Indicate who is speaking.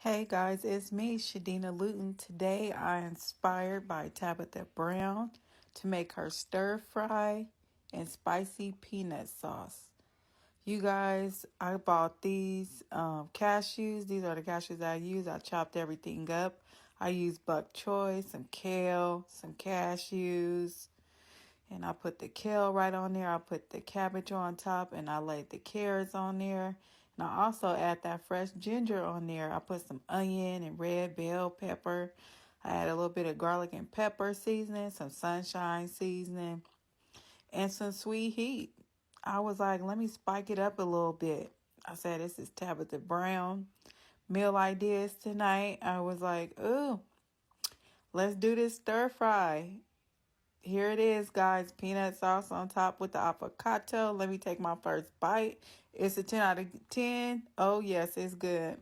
Speaker 1: Hey guys, it's me, Shadina Luton. Today I inspired by Tabitha Brown to make her stir fry and spicy peanut sauce. You guys, I bought these cashews. These are the cashews I use. I chopped everything up. I used bok choy, some kale, some cashews, and I put the kale right on there. I put the cabbage on top and I laid the carrots on there. And I also add that fresh ginger on there. I put some onion and red bell pepper. I add a little bit of garlic and pepper seasoning, some sunshine seasoning, and some sweet heat. I was like, let me spike it up a little bit. I said, this is Tabitha Brown meal ideas tonight. I was like, ooh, let's do this stir fry. Here it is, guys. Peanut sauce on top with the avocado. Let me take my first bite. It's a 10 out of 10. Oh, yes, it's good.